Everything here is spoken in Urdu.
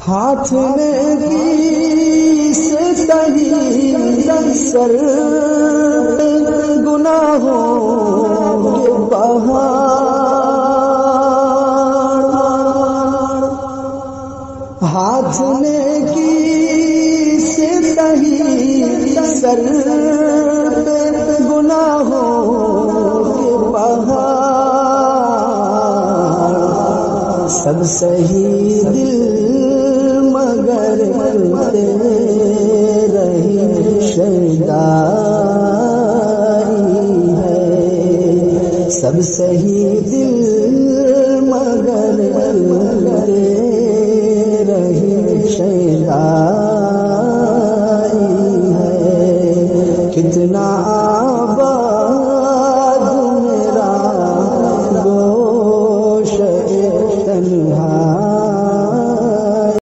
ہاتھ نے کی سے تہی سر گناہوں کے پہاڑ، ہاتھ نے کی سے تہی سر گناہوں کے پہاڑ، سب سہی دل